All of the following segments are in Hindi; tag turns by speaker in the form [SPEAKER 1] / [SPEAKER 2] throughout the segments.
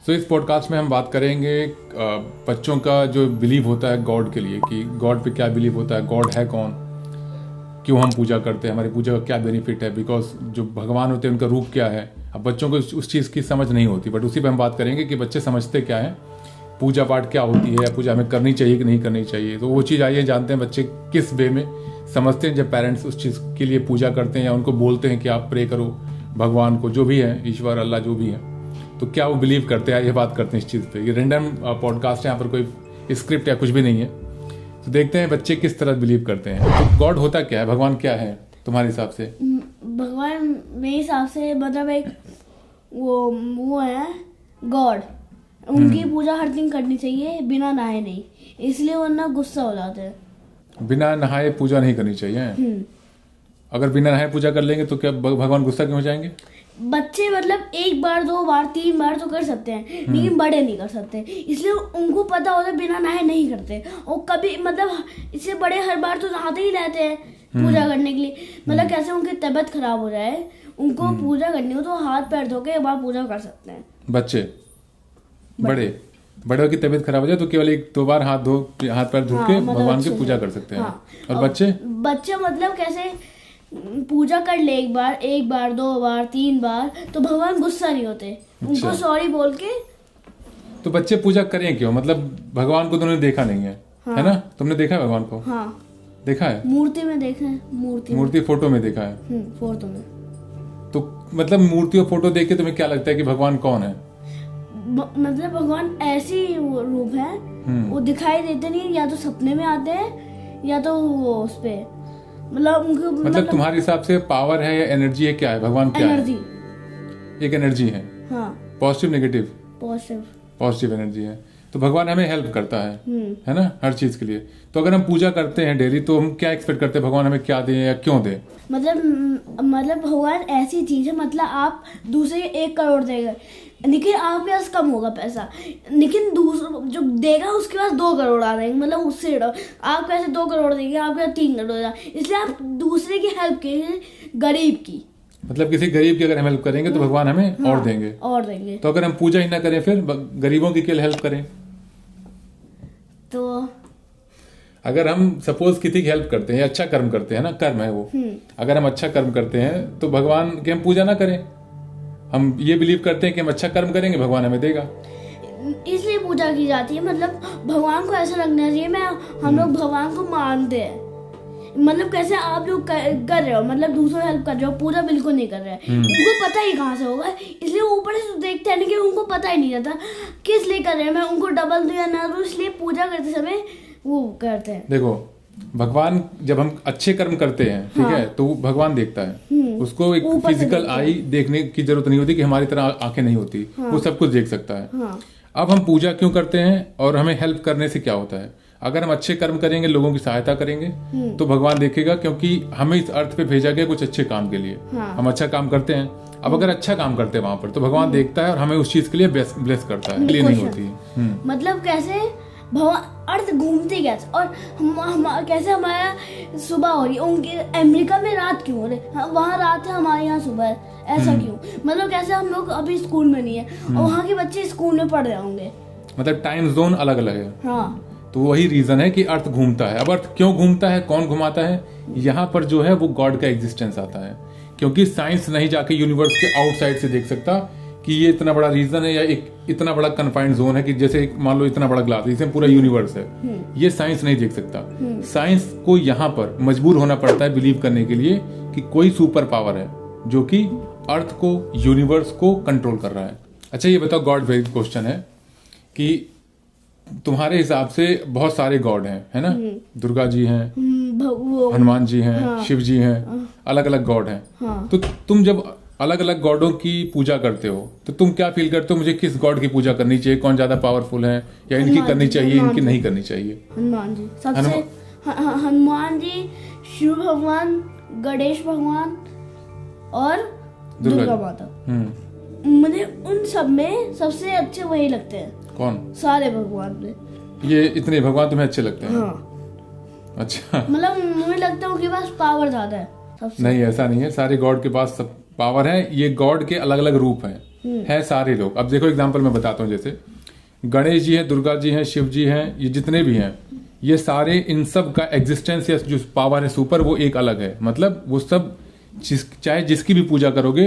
[SPEAKER 1] इस पॉडकास्ट में हम बात करेंगे बच्चों का जो बिलीव होता है गॉड के लिए, कि गॉड पे क्या बिलीव होता है, गॉड है कौन, क्यों हम पूजा करते हैं, हमारी पूजा का क्या बेनिफिट है, बिकॉज जो भगवान होते हैं उनका रूप क्या है। अब बच्चों को उस चीज़ की समझ नहीं होती, बट उसी पे हम बात करेंगे कि बच्चे समझते क्या है, पूजा पाठ क्या होती है, या पूजा हमें करनी चाहिए कि नहीं करनी चाहिए। तो वो चीज़ आइए जानते हैं बच्चे किस वे में समझते हैं जब पेरेंट्स उस चीज़ के लिए पूजा करते हैं या उनको बोलते हैं कि आप प्रे करो भगवान को, जो भी है, ईश्वर अल्लाह जो भी है, तो क्या वो बिलीव करते हैं। ये बात करते हैं इस चीज़ पे। ये रैंडम पॉडकास्ट है, यहाँ पर कोई स्क्रिप्ट या कुछ भी नहीं है। तो देखते हैं बच्चे किस तरह बिलीव करते हैं। तो गॉड होता क्या है, भगवान क्या है तुम्हारे हिसाब से?
[SPEAKER 2] भगवान मेरे हिसाब से मतलब एक वो है गॉड। उनकी पूजा हर दिन करनी चाहिए, बिना नहाए नहीं, इसलिए वरना गुस्सा हो जाते हैं।
[SPEAKER 1] बिना नहाए पूजा नहीं करनी चाहिए। अगर बिना नहाए पूजा कर लेंगे तो क्या भगवान गुस्सा क्यों हो जाएंगे?
[SPEAKER 2] बच्चे मतलब 1 बार 2 बार 3 बार तो कर सकते हैं, लेकिन बड़े नहीं कर सकते, इसलिए उनको पता होता है बिना नहाए नहीं करते। और कभी मतलब इससे बड़े हर बार तो नहाते ही रहते हैं पूजा करने के लिए। मतलब कैसे उनकी तबीयत खराब हो जाए, उनको पूजा करनी हो तो हाथ पैर धो के एक बार पूजा कर सकते हैं।
[SPEAKER 1] बच्चे बड़े की तबीयत खराब हो जाए तो केवल 1-2 बार हाथ पैर धो के
[SPEAKER 2] मतलब
[SPEAKER 1] भगवान की पूजा कर सकते हैं। और बच्चे
[SPEAKER 2] मतलब कैसे पूजा कर ले 1 बार 2 बार 3 बार तो भगवान गुस्सा नहीं होते, उनको सॉरी बोल के।
[SPEAKER 1] तो बच्चे पूजा करें क्यों? मतलब भगवान को तुमने देखा नहीं है, है ना? तुमने देखा है भगवान को?
[SPEAKER 2] हाँ
[SPEAKER 1] देखा है,
[SPEAKER 2] मूर्ति में देखा है, मूर्ति
[SPEAKER 1] फोटो में देखा है।
[SPEAKER 2] फोटो में
[SPEAKER 1] तो मतलब मूर्ति और फोटो देख के तुम्हें क्या लगता है कि भगवान कौन है?
[SPEAKER 2] मतलब भगवान ऐसी रूप है, वो दिखाई देते नहीं, या तो सपने में आते हैं या तो वो उस पे
[SPEAKER 1] मतलब तुम्हारे हिसाब से पावर है या एनर्जी है, क्या है भगवान? क्या
[SPEAKER 2] एनर्जी
[SPEAKER 1] है? एक एनर्जी है।
[SPEAKER 2] हाँ,
[SPEAKER 1] पॉजिटिव नेगेटिव? पॉजिटिव एनर्जी है। तो भगवान हमें हेल्प करता है ना, हर चीज के लिए। तो अगर हम पूजा करते हैं डेली तो हम क्या एक्सपेक्ट करते हैं भगवान हमें क्या दे या क्यों दे?
[SPEAKER 2] मतलब भगवान ऐसी चीज है, मतलब आप दूसरे 1 करोड़ देगा, लेकिन आपके पास कम होगा पैसा, लेकिन दूसरा जो देगा उसके पास 2 करोड़ आ जाएंगे, मतलब उससे आप कैसे 2 करोड़ देंगे, आपके पास 3 करोड़। इसलिए आप दूसरे की हेल्प कीजिए, गरीब की।
[SPEAKER 1] मतलब किसी गरीब की अगर हम हेल्प करेंगे तो भगवान हमें और देंगे। तो अगर हम पूजा ही ना करें फिर गरीबों की क्या हेल्प करें?
[SPEAKER 2] तो
[SPEAKER 1] अगर हम सपोज किसी की हेल्प करते हैं, अच्छा कर्म करते हैं ना, कर्म है वो, अगर हम अच्छा कर्म करते हैं तो भगवान की हम पूजा ना करें, हम ये बिलीव करते हैं कि हम अच्छा कर्म करेंगे भगवान हमें देगा,
[SPEAKER 2] इसलिए पूजा की जाती है। मतलब भगवान को ऐसा लगना चाहिए हम लोग भगवान को मानते हैं। मतलब कैसे आप लोग कर रहे हो, मतलब दूसरों हेल्प कर रहे हो, पूजा बिल्कुल नहीं कर रहे हैं। उनको पता ही कहाँ से होगा, इसलिए ऊपर से देखते हैं कि उनको पता ही नहीं रहता किस लिए कर रहे हैं। मैं उनको डबल दूं या ना दूं, इसलिए पूजा करते समय वो करते हैं।
[SPEAKER 1] देखो भगवान जब हम अच्छे कर्म करते हैं, ठीक है, तो भगवान देखता है, उसको एक फिजिकल आई देखने की जरूरत नहीं होती कि हमारी तरह आंखें नहीं होती, वो सब कुछ देख सकता है। अब हम पूजा क्यों करते हैं और हमें हेल्प करने से क्या होता है? अगर हम अच्छे कर्म करेंगे, लोगों की सहायता करेंगे, तो भगवान देखेगा, क्योंकि हमें इस अर्थ पे भेजा गया कुछ अच्छे काम के लिए। हम अच्छा काम करते हैं, अब अगर अच्छा काम करते हैं वहां पर तो भगवान देखता है और हमें उस चीज के लिए ब्लेस करता है, इसलिए नहीं होती।
[SPEAKER 2] मतलब कैसे भगवान अर्थ घूमते कैसे, और कैसे हमारा सुबह हो रही है, उनके अमेरिका में रात क्यों हो रही, वहाँ रात है, हमारे यहाँ सुबह है, ऐसा क्यों? मतलब कैसे हम लोग अभी स्कूल में नहीं है और वहाँ के बच्चे स्कूल में पढ़ रहे होंगे,
[SPEAKER 1] मतलब टाइम जोन अलग अलग है। तो वही रीजन है कि अर्थ घूमता है। अब अर्थ क्यों घूमता है, कौन घुमाता है, यहाँ पर जो है वो गॉड का एग्जिस्टेंस आता है, क्योंकि साइंस नहीं जाके यूनिवर्स के आउटसाइड से देख सकता कि ये इतना बड़ा रीजन है या एक इतना बड़ा कन्फाइंड जोन है कि जैसे मान लो इतना बड़ा ग्लास है, इसमें पूरा यूनिवर्स है, ये साइंस नहीं देख सकता। साइंस को यहाँ पर मजबूर होना पड़ता है बिलीव करने के लिए कि कोई सुपर पावर है जो कि अर्थ को, यूनिवर्स को कंट्रोल कर रहा है। अच्छा ये बताओ, गॉड वेरी क्वेश्चन है कि तुम्हारे हिसाब से बहुत सारे गॉड हैं, है ना? दुर्गा जी हैं, हनुमान जी हैं, शिव जी हैं, अलग अलग गॉड हैं। तो तुम जब अलग अलग गॉडों की पूजा करते हो तो तुम क्या फील करते हो, मुझे किस गॉड की पूजा करनी चाहिए, कौन ज्यादा पावरफुल है, या इनकी करनी चाहिए, इनकी नहीं करनी चाहिए?
[SPEAKER 2] हनुमान जी सबसे, हनुमान जी, शिव भगवान, गणेश भगवान और दुर्गा माता। मुझे उन सब में सबसे अच्छे वही लगते हैं।
[SPEAKER 1] कौन? सारे
[SPEAKER 2] भगवान में।
[SPEAKER 1] ये इतने भगवान तुम्हें अच्छे लगते हैं? अच्छा,
[SPEAKER 2] मतलब मुझे लगता है उनके पास पावर ज्यादा है सबसे।
[SPEAKER 1] नहीं, ऐसा नहीं है, सारे गॉड के पास सब पावर है, ये गॉड के अलग अलग रूप हैं। है सारे लोग। अब देखो एग्जांपल मैं बताता हूँ, जैसे गणेश जी हैं, दुर्गा जी हैं, शिव जी हैं, ये जितने भी हैं, ये सारे इन सब का एग्जिस्टेंस या जो पावर है सुपर, वो एक अलग है। मतलब वो सब चाहे जिसकी भी पूजा करोगे,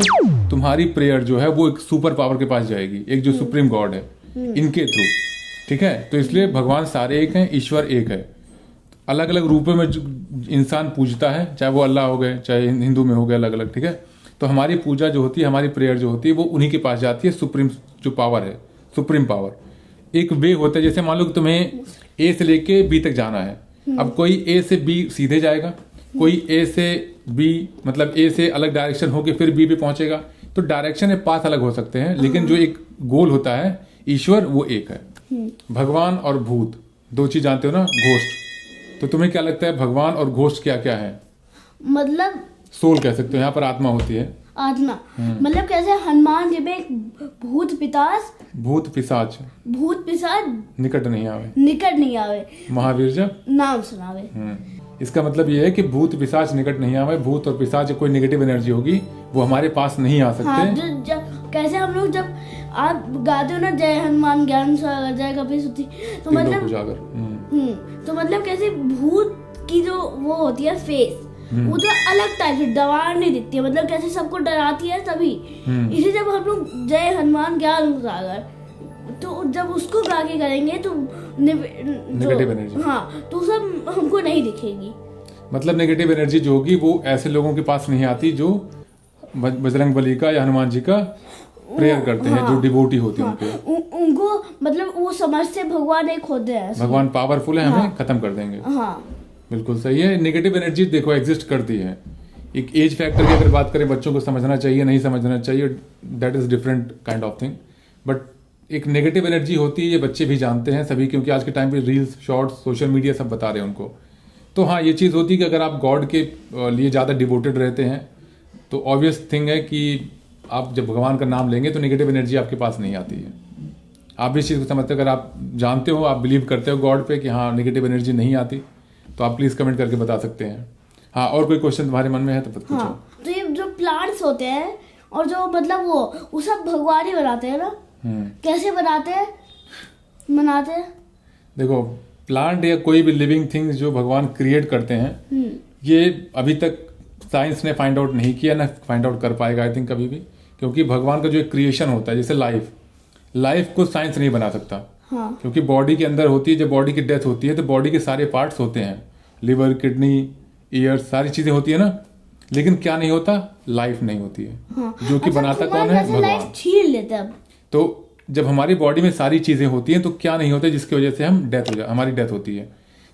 [SPEAKER 1] तुम्हारी प्रेयर जो है वो एक सुपर पावर के पास जाएगी, एक जो सुप्रीम गॉड है इनके थ्रू। ठीक है, तो इसलिए भगवान सारे एक हैं, ईश्वर एक है। अलग अलग रूपों में इंसान पूजता है, चाहे वो अल्लाह हो गए, चाहे हिंदू में हो गए, अलग अलग। ठीक है, तो हमारी पूजा जो होती है, हमारी प्रेयर जो होती है, वो उन्हीं के पास जाती है, सुप्रीम जो पावर है, सुप्रीम पावर। एक वे होता है, जैसे मान लो कि तुम्हें ए से लेके बी तक जाना है। अब कोई ए से बी सीधे जाएगा, कोई ए से बी मतलब ए से अलग डायरेक्शन होके फिर बी पे पहुंचेगा। तो डायरेक्शन में पाथ अलग हो सकते हैं, लेकिन जो एक गोल होता है ईश्वर, वो एक है। भगवान और भूत दो चीज जानते हो ना, घोस्ट। तो तुम्हें क्या लगता है भगवान और घोस्ट क्या क्या है?
[SPEAKER 2] मतलब
[SPEAKER 1] सोल कह सकते हो, यहाँ पर आत्मा होती है,
[SPEAKER 2] आत्मा। मतलब कैसे हनुमान जी में भूत पिशाच निकट नहीं आवे, महावीर जब नाम सुनावे।
[SPEAKER 1] इसका मतलब ये है कि भूत पिशाच निकट नहीं आवे। भूत और पिशाच कोई नेगेटिव एनर्जी होगी, वो हमारे पास नहीं आ सकते।
[SPEAKER 2] हाँ, कैसे हम लोग जब आप गाते हो ना, जय हनुमान ज्ञान सागर जय कपीसुती, तो मतलब कैसे भूत की जो वो होती है फेस, वो तो अलग टाइप से डरावनी नहीं दिखती है। मतलब कैसे सबको डराती है तभी। इसे जब हम लोग जय हनुमान ज्ञान सागर, तो जब उसको गा के करेंगे तो
[SPEAKER 1] नेगेटिव एनर्जी,
[SPEAKER 2] हाँ, तो सब हमको नहीं दिखेगी।
[SPEAKER 1] मतलब नेगेटिव एनर्जी जो होगी वो ऐसे लोगों के पास नहीं आती जो बजरंग बली का या हनुमान जी का प्रेयर करते हैं, जो डिवोटी होते हैं
[SPEAKER 2] उनको मतलब वो समझते भगवान एक होते हैं,
[SPEAKER 1] भगवान पावरफुल है, हमें खत्म कर देंगे। बिल्कुल सही है। नेगेटिव एनर्जी देखो एग्जिस्ट करती है। एक एज फैक्टर की अगर बात करें, बच्चों को समझना चाहिए नहीं समझना चाहिए, that is different kind of thing. But एक नेगेटिव एनर्जी होती है, ये बच्चे भी जानते हैं सभी, क्योंकि आज के टाइम पे रील्स, शॉर्ट्स, सोशल मीडिया सब बता रहे हैं उनको। तो हाँ, ये चीज़ होती है कि अगर आप गॉड के लिए ज़्यादा डिवोटेड रहते हैं, तो ऑब्वियस थिंग है कि आप जब भगवान का नाम लेंगे तो नेगेटिव एनर्जी आपके पास नहीं आती है। आप भी इस चीज़ को समझते हो, अगर आप जानते हो, आप बिलीव करते हो गॉड पे कि हाँ नेगेटिव एनर्जी नहीं आती, तो आप प्लीज़ कमेंट करके बता सकते हैं। हाँ, और कोई क्वेश्चन तुम्हारे मन में है तो पूछो।
[SPEAKER 2] तो ये जो प्लांट्स होते हैं और जो मतलब वो सब भगवान ही बनाते हैं ना? कैसे बनाते हैं?
[SPEAKER 1] देखो, प्लांट या कोई भी लिविंग थिंग्स जो भगवान क्रिएट करते हैं, ये अभी तक साइंस ने फाइंड आउट नहीं किया, ना फाइंड आउट कर पाएगा आई थिंक कभी भी। क्योंकि भगवान का जो एक क्रिएशन होता है, जैसे लाइफ को साइंस नहीं बना सकता।
[SPEAKER 2] हाँ।
[SPEAKER 1] क्योंकि बॉडी के अंदर होती है, जब बॉडी की डेथ होती है तो बॉडी के सारे पार्ट्स होते हैं, लिवर, किडनी, ईयर, सारी चीजें होती है ना, लेकिन क्या नहीं होता? लाइफ नहीं होती है।
[SPEAKER 2] हाँ।
[SPEAKER 1] जो कि बनाता कौन है? भगवान।
[SPEAKER 2] छीन लेते हैं।
[SPEAKER 1] तो जब हमारी बॉडी में सारी चीजें होती हैं तो क्या नहीं होता, जिसकी वजह से हमारी डेथ होती है।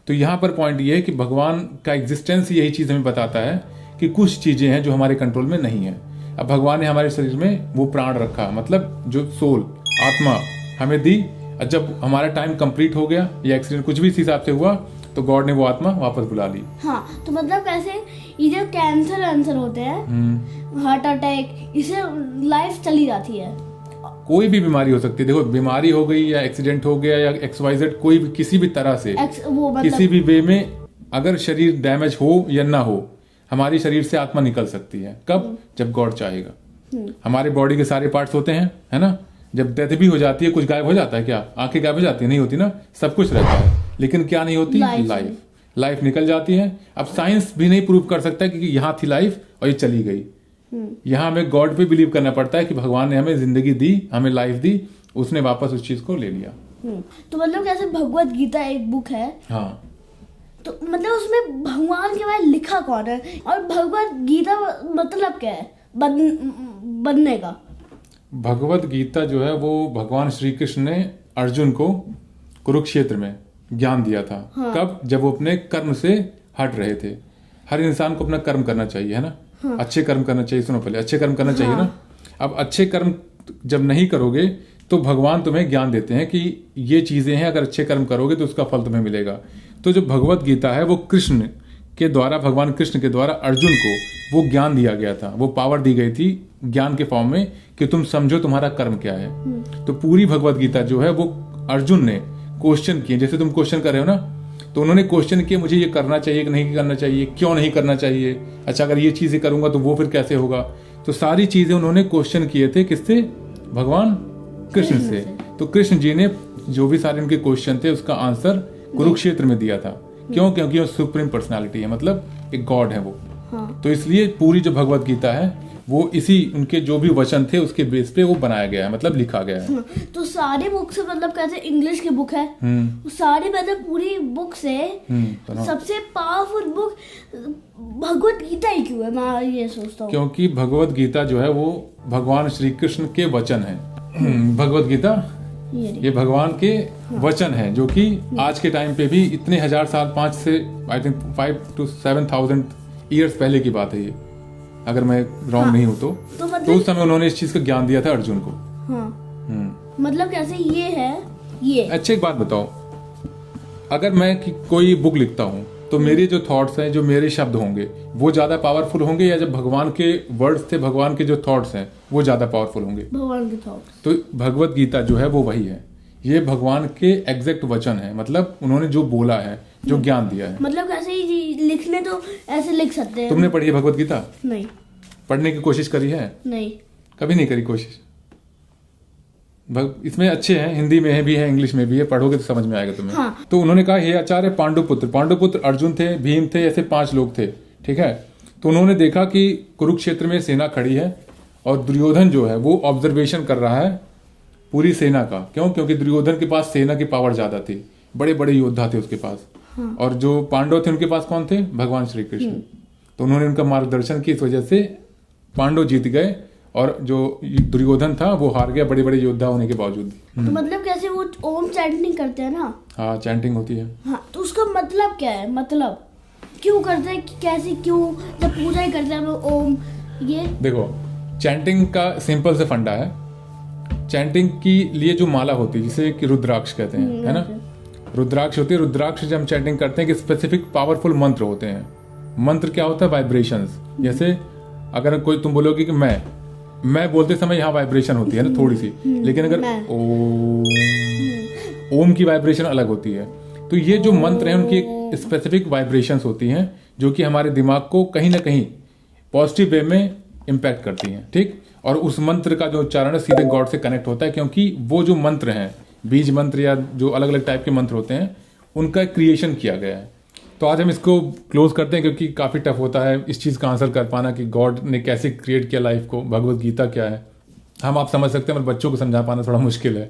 [SPEAKER 1] तो यहाँ पर पॉइंट ये है कि भगवान का एग्जिस्टेंस यही चीज हमें बताता है कि कुछ चीजें हैं जो हमारे कंट्रोल में नहीं है। अब भगवान ने हमारे शरीर में वो प्राण रखा, मतलब जो सोल, आत्मा हमें दी। जब हमारा टाइम कंप्लीट हो गया या एक्सीडेंट कुछ भी इस हिसाब से हुआ, तो गॉड ने वो आत्मा वापस बुला ली।
[SPEAKER 2] हाँ, तो मतलब कैसे ये जो कैंसर होते हैं, हार्ट अटैक, इससे लाइफ चली जाती है।
[SPEAKER 1] कोई भी बीमारी हो सकती है। देखो, बीमारी हो गई या एक्सीडेंट हो गया या XYZ, कोई भी किसी भी तरह से किसी भी वे में अगर शरीर डैमेज हो या ना हो, हमारी शरीर से आत्मा निकल सकती है। कब? जब गॉड चाहेगा। हमारे बॉडी के सारे पार्ट्स होते हैं, है ना? जब डेथ भी हो जाती है, कुछ गायब हो जाता है क्या? आंखें गायब हो जाती है? नहीं होती ना, सब कुछ रहता है। लेकिन क्या नहीं होती? लाइफ निकल जाती है। अब साइंस भी नहीं प्रूव कर सकता कि यहाँ थी लाइफ और ये चली गई। यहाँ हमें गॉड पे बिलीव करना पड़ता है कि भगवान ने हमें जिंदगी दी, हमें लाइफ दी, उसने वापस उस चीज को ले लिया।
[SPEAKER 2] तो मतलब कैसे भगवत गीता एक बुक है,
[SPEAKER 1] हाँ,
[SPEAKER 2] तो मतलब उसमें भगवान के बारे में लिखा कौन है, और भगवत गीता मतलब क्या है बनने का?
[SPEAKER 1] भगवत गीता जो है वो भगवान श्री कृष्ण ने अर्जुन को कुरुक्षेत्र में ज्ञान दिया था।
[SPEAKER 2] हाँ।
[SPEAKER 1] कब? जब वो अपने कर्म से हट रहे थे। हर इंसान को अपना कर्म करना चाहिए, है ना? हाँ। अच्छे कर्म करना चाहिए। सुनो, पहले अच्छे कर्म करना चाहिए ना। अब अच्छे कर्म जब नहीं करोगे तो भगवान तुम्हें ज्ञान देते हैं कि ये चीजें हैं, अगर अच्छे कर्म करोगे तो उसका फल तुम्हें मिलेगा। तो जो भगवत गीता है वो कृष्ण के द्वारा, भगवान कृष्ण के द्वारा अर्जुन को वो ज्ञान दिया गया था, वो पावर दी गई थी ज्ञान के फॉर्म में कि तुम समझो तुम्हारा कर्म क्या है। तो पूरी भगवत गीता जो है वो अर्जुन ने क्वेश्चन किए, जैसे तुम क्वेश्चन कर रहे हो ना, तो उन्होंने क्वेश्चन किए मुझे ये करना चाहिए कि नहीं करना चाहिए, क्यों नहीं करना चाहिए, अच्छा अगर ये चीजें करूंगा तो वो फिर कैसे होगा। तो सारी चीजें उन्होंने क्वेश्चन किए थे, किससे? भगवान कृष्ण से। तो कृष्ण जी ने जो भी सारे उनके क्वेश्चन थे उसका आंसर कुरुक्षेत्र में दिया था। क्यों? क्योंकि वो सुप्रीम पर्सनालिटी है, मतलब एक गॉड है वो। तो इसलिए पूरी जो भगवत गीता है वो इसी उनके जो भी वचन थे उसके बेस पे वो बनाया गया है, मतलब लिखा गया है।
[SPEAKER 2] तो सारी बुक से, मतलब कैसे इंग्लिश की बुक है, सारी मतलब पूरी बुक से सबसे पावरफुल बुक भगवत गीता ही क्यों है? मैं ये सोचता हूँ
[SPEAKER 1] क्योंकि भगवत गीता जो है वो भगवान श्री कृष्ण के वचन है। भगवत गीता ये भगवान के वचन है, जो कि आज के टाइम पे भी इतने हजार साल, 5 से आई थिंक 5 to 7,000 ईयर्स पहले की बात है ये, अगर मैं रॉन्ग नहीं हूँ तो मतलब उस समय उन्होंने इस चीज का ज्ञान दिया था अर्जुन को।
[SPEAKER 2] मतलब कैसे ये है ये।
[SPEAKER 1] अच्छा एक बात बताओ, अगर मैं कोई बुक लिखता हूँ तो मेरे जो थॉट्स हैं, जो मेरे शब्द होंगे वो ज्यादा पावरफुल होंगे, या जब भगवान के वर्ड्स थे, भगवान के जो थॉट्स हैं वो ज्यादा पावरफुल होंगे? भगवान के थॉट्स। तो भगवत गीता जो है वो वही है, ये भगवान के एग्जैक्ट वचन है, मतलब उन्होंने जो बोला है, जो ज्ञान दिया है। मतलब
[SPEAKER 2] कैसे ही लिखने तो ऐसे लिख सकते हैं।
[SPEAKER 1] तुमने पढ़ी है भगवत गीता?
[SPEAKER 2] नहीं।
[SPEAKER 1] पढ़ने की कोशिश करी है?
[SPEAKER 2] नहीं,
[SPEAKER 1] कभी नहीं करी कोशिश। इसमें अच्छे हैं, हिंदी में भी है, इंग्लिश में भी है, पढ़ोगे तो समझ में आएगा तुम्हें।
[SPEAKER 2] हाँ।
[SPEAKER 1] तो उन्होंने कहा हे आचार्य पांडुपुत्र अर्जुन थे, भीम थे, ऐसे 5 लोग थे, ठीक है। तो उन्होंने देखा कि कुरुक्षेत्र में सेना खड़ी है और दुर्योधन जो है वो ऑब्जर्वेशन कर रहा है पूरी सेना का। क्यों? क्योंकि दुर्योधन के पास सेना की पावर ज्यादा थी, बड़े बड़े योद्धा थे उसके पास। हाँ। और जो पांडव थे उनके पास कौन थे? भगवान श्री कृष्ण। तो उन्होंने उनका मार्गदर्शन किया, इस वजह से पांडव जीत गए और जो दुर्योधन था वो हार गया, बड़े बड़े योद्धा होने के बावजूद।
[SPEAKER 2] तो मतलब कैसे वो ओम चैंटिंग करते हैं ना?
[SPEAKER 1] हाँ, चैंटिंग होती है।
[SPEAKER 2] हाँ, तो उसका मतलब क्या है? मतलब क्यों करते हैं, कैसे, क्यों? जब पूजा ही करते हैं हम ओम, ये देखो
[SPEAKER 1] चैंटिंग का सिंपल से फंडा है। चैंटिंग के लिए जो माला होती है जिसे कि रुद्राक्ष कहते हैं, है ना, रुद्राक्ष होती है। रुद्राक्ष जब हम चैंटिंग करते हैं कि स्पेसिफिक पावरफुल मंत्र होते हैं। मंत्र क्या होता है? वाइब्रेशंस। जैसे अगर कोई तुम बोलोगे कि मैं बोलते समय यहाँ वाइब्रेशन होती है ना थोड़ी सी, लेकिन अगर ओम की वाइब्रेशन अलग होती है। तो ये जो मंत्र हैं उनकी एक स्पेसिफिक वाइब्रेशंस होती हैं जो कि हमारे दिमाग को कहीं ना कहीं पॉजिटिव वे में इम्पैक्ट करती हैं, ठीक। और उस मंत्र का जो उच्चारण है सीधे गॉड से कनेक्ट होता है, क्योंकि वो जो मंत्र हैं, बीज मंत्र या जो अलग अलग टाइप के मंत्र होते हैं, उनका क्रिएशन किया गया है। तो आज हम इसको क्लोज करते हैं, क्योंकि काफ़ी टफ होता है इस चीज़ का आंसर कर पाना कि गॉड ने कैसे क्रिएट किया लाइफ को, भगवत गीता क्या है। हम आप समझ सकते हैं, पर बच्चों को समझा पाना थोड़ा मुश्किल है।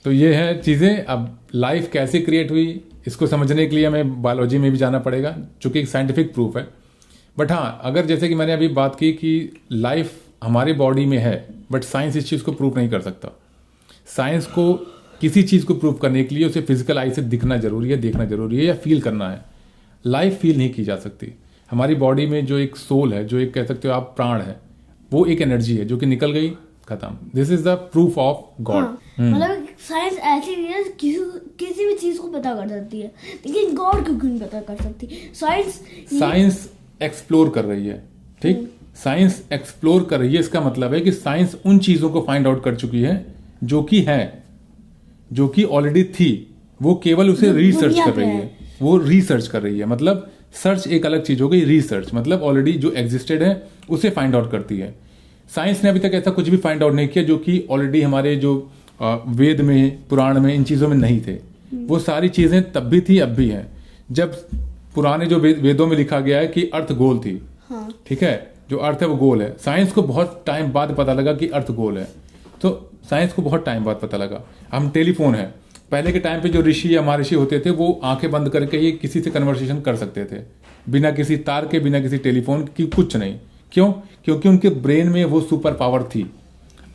[SPEAKER 1] तो ये है चीज़ें। अब लाइफ कैसे क्रिएट हुई इसको समझने के लिए हमें बायोलॉजी में भी जाना पड़ेगा, चूँकि एक साइंटिफिक प्रूफ है। बट हाँ, अगर जैसे कि मैंने अभी बात की कि लाइफ हमारे बॉडी में है, बट साइंस इस चीज़ को प्रूव नहीं कर सकता। साइंस को किसी चीज़ को प्रूव करने के लिए उसे फिजिकल आई से दिखना जरूरी है, देखना जरूरी है, या फील करना है। लाइफ फील नहीं की जा सकती। हमारी बॉडी में जो एक सोल है, जो एक कह सकते हो आप प्राण है, वो एक एनर्जी है जो कि निकल गई, खत्म। This is the proof of God.
[SPEAKER 2] मतलब साइंस ऐसी नहीं है किसी भी चीज को पता कर सकती है, लेकिन गॉड को क्यों पता कर सकती? साइंस
[SPEAKER 1] एक्सप्लोर कर रही है, ठीक। साइंस एक्सप्लोर कर रही है, इसका मतलब है कि साइंस उन चीजों को फाइंड आउट कर चुकी है जो कि ऑलरेडी थी, वो केवल उसे रिसर्च कर रही है। वो रिसर्च कर रही है, मतलब सर्च एक अलग चीज हो गई, रिसर्च मतलब ऑलरेडी जो एग्जिस्टेड है उसे फाइंड आउट करती है। साइंस ने अभी तक ऐसा कुछ भी फाइंड आउट नहीं किया जो कि ऑलरेडी हमारे जो वेद में, पुराण में, इन चीजों में नहीं थे। वो सारी चीजें तब भी थी, अब भी हैं। जब पुराने जो वेदों में लिखा गया है कि अर्थ गोल थी, ठीक है, जो अर्थ है वो गोल है। साइंस को बहुत टाइम बाद पता लगा कि अर्थ गोल है। तो साइंस को बहुत टाइम बाद पता लगा। हम टेलीफोन है, पहले के टाइम पे जो ऋषि या महर्षि होते थे वो आंखें बंद करके ही किसी से कन्वर्सेशन कर सकते थे, बिना किसी तार के, बिना किसी टेलीफोन की, कुछ नहीं। क्यों? क्योंकि उनके ब्रेन में वो सुपर पावर थी।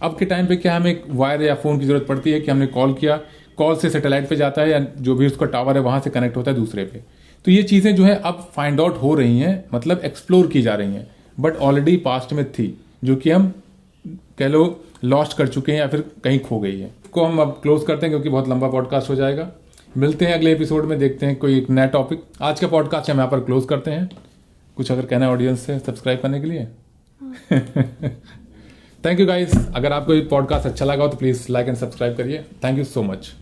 [SPEAKER 1] अब के टाइम पे क्या हमें वायर या फोन की जरूरत पड़ती है कि हमने कॉल किया, कॉल से सैटेलाइट पे जाता है या जो भी उसका टावर है वहां से कनेक्ट होता है दूसरे पे। तो ये चीजें जो है अब फाइंड आउट हो रही हैं, मतलब एक्सप्लोर की जा रही हैं, बट ऑलरेडी पास्ट में थी, जो कि हम कह लो लॉस्ट कर चुके हैं या फिर कहीं खो गई है। को हम अब क्लोज करते हैं क्योंकि बहुत लंबा पॉडकास्ट हो जाएगा। मिलते हैं अगले एपिसोड में, देखते हैं कोई एक नया टॉपिक। आज का पॉडकास्ट हम यहाँ पर क्लोज करते हैं। कुछ अगर कहना है ऑडियंस से सब्सक्राइब करने के लिए? Thank you guys. अगर आपको ये पॉडकास्ट अच्छा लगा हो तो प्लीज लाइक एंड सब्सक्राइब करिए। Thank you so much.